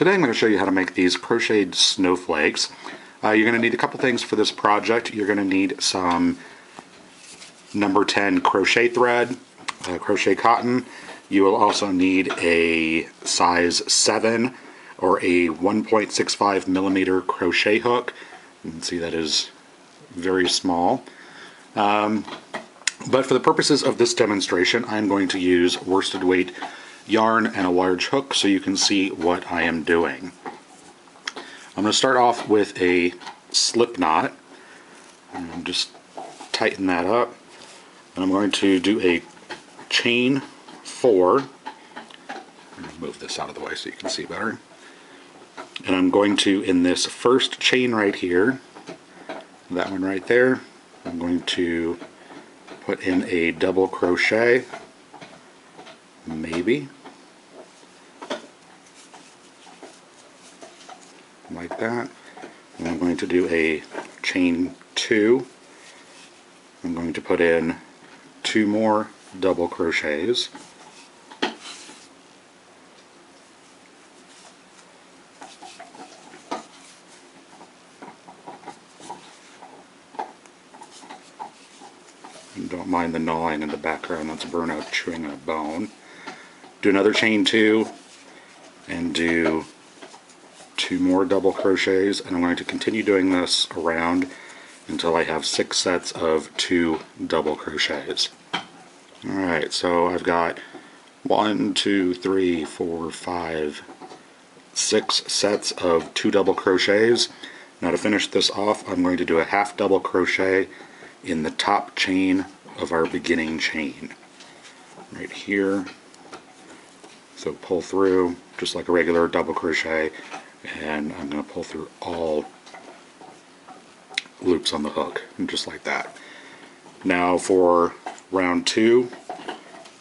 Today I'm going to show you how to make these crocheted snowflakes. You're going to need a couple things for this project. You're going to need some number 10 crochet thread, crochet cotton. You will also need a size 7 or a 1.65 millimeter crochet hook. You can see that is very small. But for the purposes of this demonstration, I'm going to use worsted weight yarn and a large hook so you can see what I am doing. I'm going to start off with a slip knot. And just tighten that up. And I'm going to do a chain 4. Move this out of the way so you can see better. And I'm going to, in this first chain right here, that one right there, I'm going to put in a double crochet, maybe, like that. And I'm going to do a chain 2. I'm going to put in 2 more double crochets. And don't mind the gnawing in the background, that's Bruno chewing on a bone. Do another chain 2 and do 2 more double crochets, and I'm going to continue doing this around until I have 6 sets of 2 double crochets. Alright, so I've got 1, 2, 3, 4, 5, 6 sets of 2 double crochets. Now to finish this off, I'm going to do a half double crochet in the top chain of our beginning chain. Right here. So pull through just like a regular double crochet, and I'm going to pull through all loops on the hook, and just like that. Now for round 2,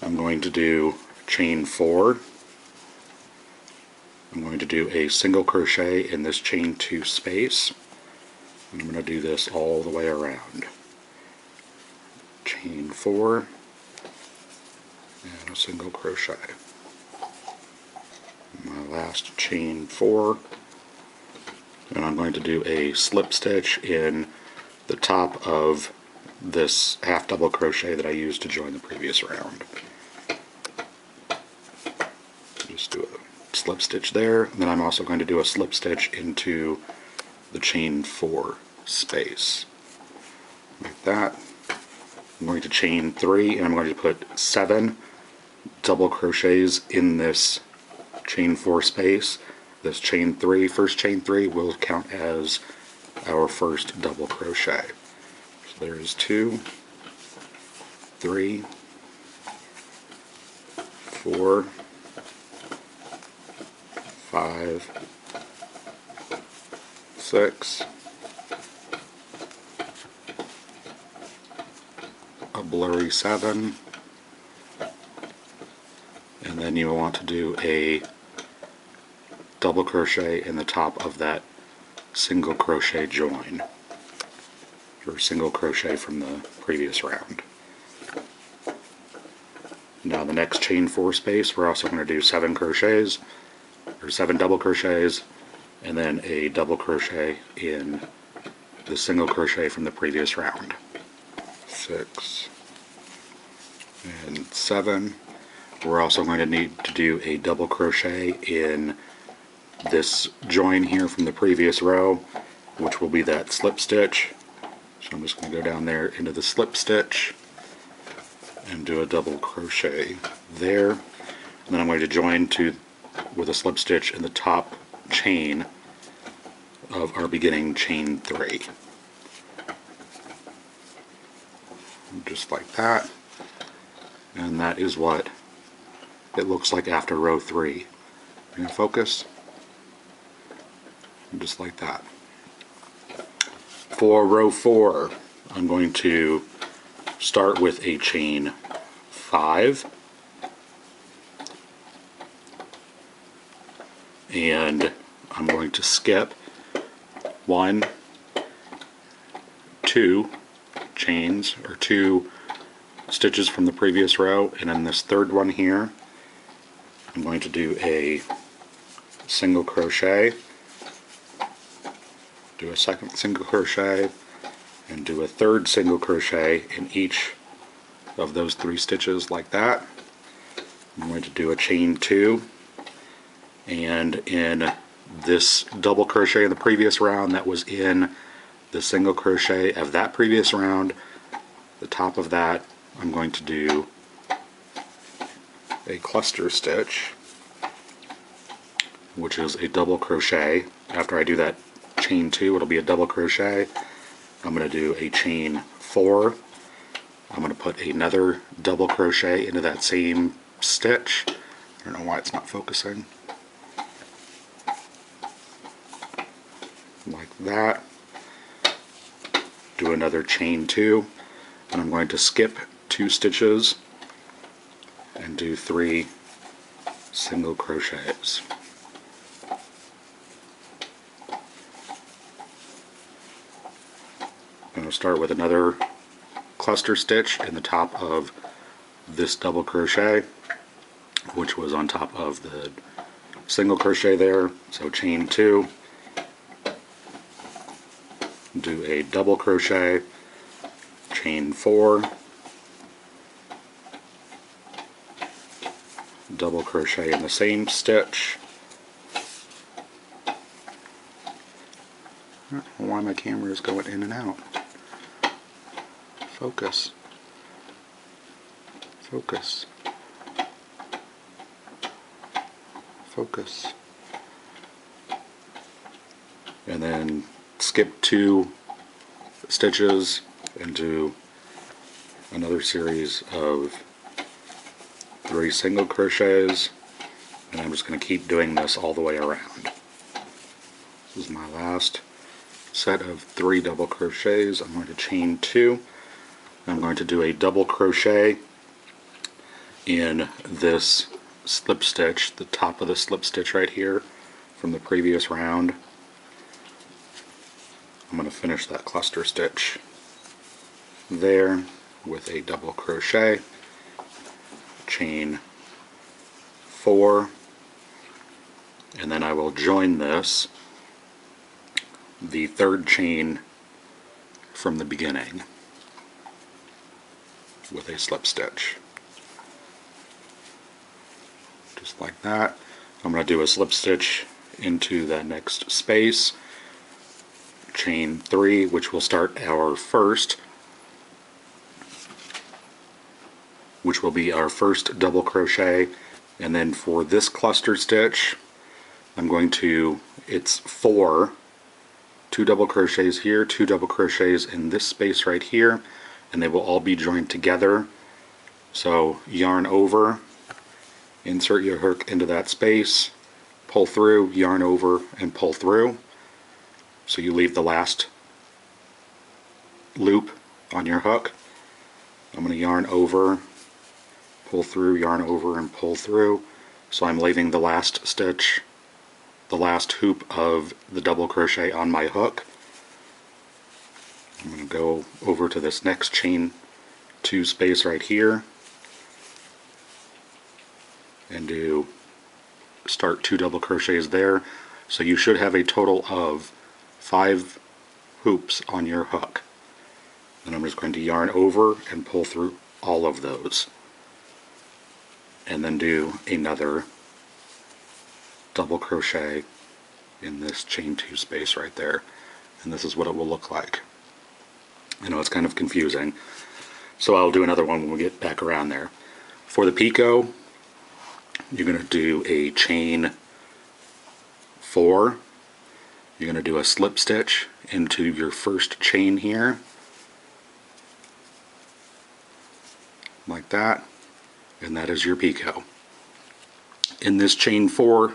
I'm going to do chain 4. I'm going to do a single crochet in this chain 2 space. I'm going to do this all the way around. Chain 4 and a single crochet. My last chain 4, and I'm going to do a slip stitch in the top of this half double crochet that I used to join the previous round. Just do a slip stitch there, and then I'm also going to do a slip stitch into the chain 4 space. Like that. I'm going to chain 3, and I'm going to put 7 double crochets in this chain 4 space. This chain 3, first chain 3, will count as our first double crochet. So there's 2, 3, 4, 5, 6, a blurry 7, and then you want to do a double crochet in the top of that single crochet join, or single crochet from the previous round. Now the next chain 4 space, we're also going to do 7 crochets, or 7 double crochets, and then a double crochet in the single crochet from the previous round. 6 and 7. We're also going to need to do a double crochet in this join here from the previous row, which will be that slip stitch. So I'm just going to go down there into the slip stitch and do a double crochet there, and then I'm going to join with a slip stitch in the top chain of our beginning chain 3. Just like that, and that is what it looks like after row 3. I'm going to focus, and just like that. For row 4, I'm going to start with a chain 5, and I'm going to skip 1, 2 chains, or 2 stitches from the previous row, and in this third one here I'm going to do a single crochet, do a second single crochet, and do a third single crochet in each of those 3 stitches like that. I'm going to do a chain 2, and in this double crochet in the previous round that was in the single crochet of that previous round, the top of that I'm going to do a cluster stitch, which is a double crochet. After I do that chain 2, it'll be a double crochet. I'm going to do a chain 4. I'm going to put another double crochet into that same stitch. I don't know why it's not focusing. Like that. Do another chain 2, and I'm going to skip 2 stitches and do 3 single crochets. I'm going to start with another cluster stitch in the top of this double crochet, which was on top of the single crochet there. So chain 2, do a double crochet, chain 4, double crochet in the same stitch. I don't know why my camera is going in and out. Focus. Focus. Focus. And then skip 2 stitches and do another series of 3 single crochets, and I'm just going to keep doing this all the way around. This is my last set of 3 double crochets. I'm going to chain 2. I'm going to do a double crochet in this slip stitch, the top of the slip stitch right here from the previous round. I'm going to finish that cluster stitch there with a double crochet, chain 4, and then I will join this, the 3rd chain from the beginning, with a slip stitch. Just like that. I'm going to do a slip stitch into that next space, chain 3, which will start our first, which will be our first double crochet. And then for this cluster stitch, I'm going to, it's 4, 2 double crochets here, 2 double crochets in this space right here, and they will all be joined together. So yarn over, insert your hook into that space, pull through, yarn over, and pull through. So you leave the last loop on your hook. I'm going to yarn over, pull through, yarn over, and pull through. So I'm leaving the last stitch, the last hoop of the double crochet on my hook. I'm going to go over to this next chain 2 space right here and do start 2 double crochets there. So you should have a total of 5 hoops on your hook. And I'm just going to yarn over and pull through all of those, and then do another double crochet in this chain 2 space right there, and this is what it will look like. I know it's kind of confusing, so I'll do another one when we get back around there. For the picot, you're going to do a chain 4. You're going to do a slip stitch into your first chain here, like that, and that is your picot. In this chain 4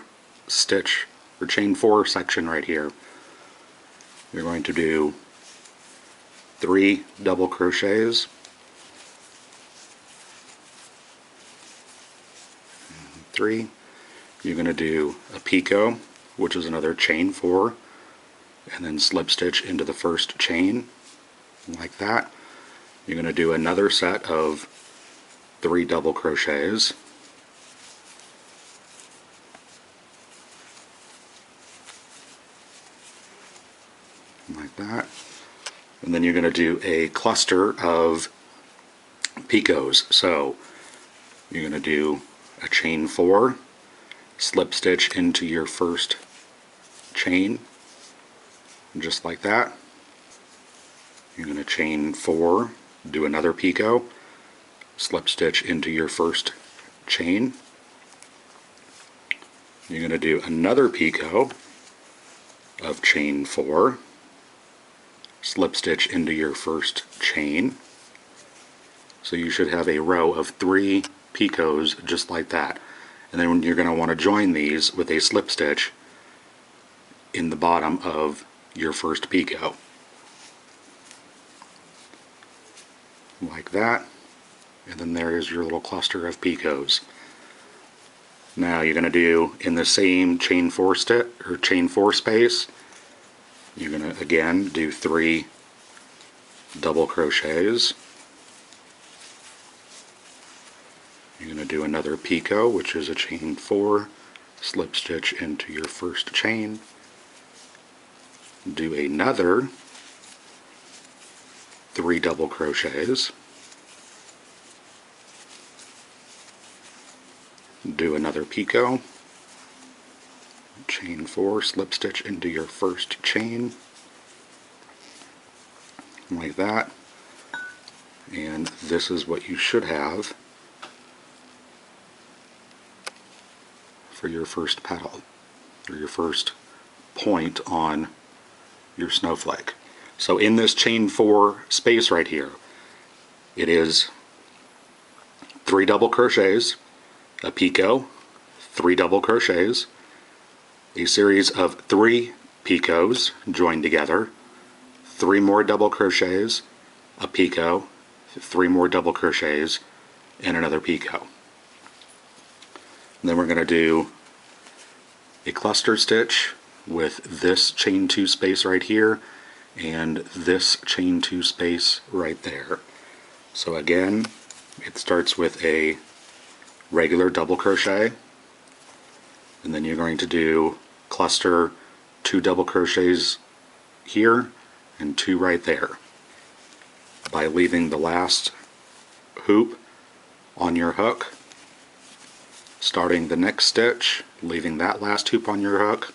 stitch, or chain 4 section right here, you're going to do 3 double crochets, 3. You're going to do a picot, which is another chain 4, and then slip stitch into the first chain, like that. You're going to do another set of 3 double crochets, And then you're going to do a cluster of picots. So you're going to do a chain 4, slip stitch into your first chain, just like that. You're going to chain 4, do another picot, slip stitch into your first chain. You're going to do another picot of chain 4, slip stitch into your first chain. So you should have a row of 3 picots just like that. And then you're going to want to join these with a slip stitch in the bottom of your first picot. Like that. And then there is your little cluster of picots. Now you're going to do in the same chain 4 stitch or chain 4 space, you're going to again do 3 double crochets. You're going to do another picot, which is a chain 4, slip stitch into your first chain. Do another 3 double crochets. Do another picot, chain 4, slip stitch into your first chain, like that. And this is what you should have for your first petal, or your first point on your snowflake. So in this chain 4 space right here, it is 3 double crochets, a picot, 3 double crochets, a series of 3 picots joined together, 3 more double crochets, a picot, 3 more double crochets, and another picot. And then we're going to do a cluster stitch with this chain 2 space right here and this chain 2 space right there. So again, it starts with a regular double crochet, and then you're going to do cluster 2 double crochets here and 2 right there by leaving the last hoop on your hook, starting the next stitch, leaving that last hoop on your hook,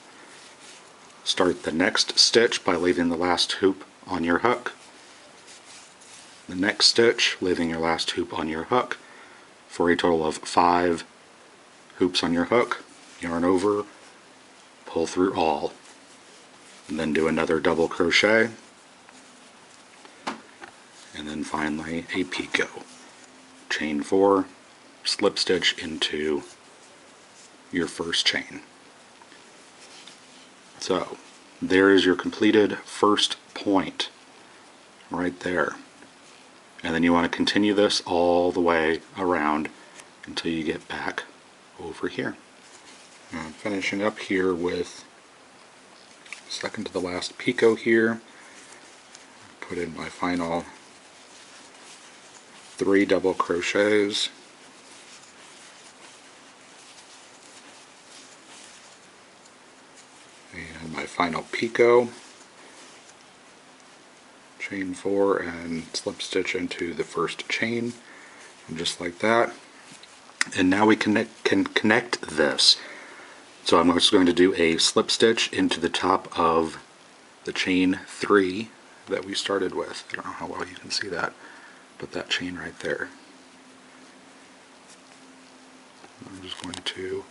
start the next stitch by leaving the last hoop on your hook, the next stitch, leaving your last hoop on your hook, for a total of 5 hoops on your hook, yarn over, pull through all, and then do another double crochet, and then finally a picot. Chain 4, slip stitch into your first chain. So there is your completed first point right there. And then you want to continue this all the way around until you get back over here. Now I'm finishing up here with second to the last picot here. Put in my final 3 double crochets. And my final picot. Chain 4 and slip stitch into the first chain, and just like that. And now we can connect this. So I'm just going to do a slip stitch into the top of the chain 3 that we started with. I don't know how well you can see that, but that chain right there. I'm just going to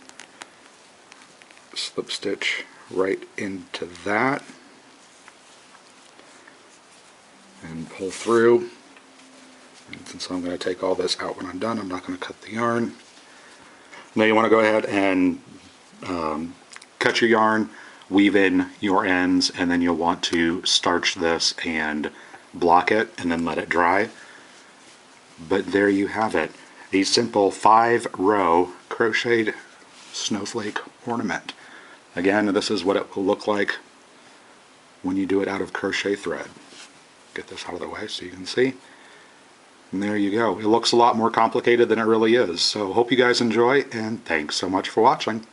slip stitch right into that and pull through. And since I'm going to take all this out when I'm done, I'm not going to cut the yarn. Now you want to go ahead and cut your yarn, weave in your ends, and then you'll want to starch this and block it and then let it dry. But there you have it, a simple 5-row crocheted snowflake ornament. Again, this is what it will look like when you do it out of crochet thread. Get this out of the way so you can see. And there you go. It looks a lot more complicated than it really is. So hope you guys enjoy, and thanks so much for watching.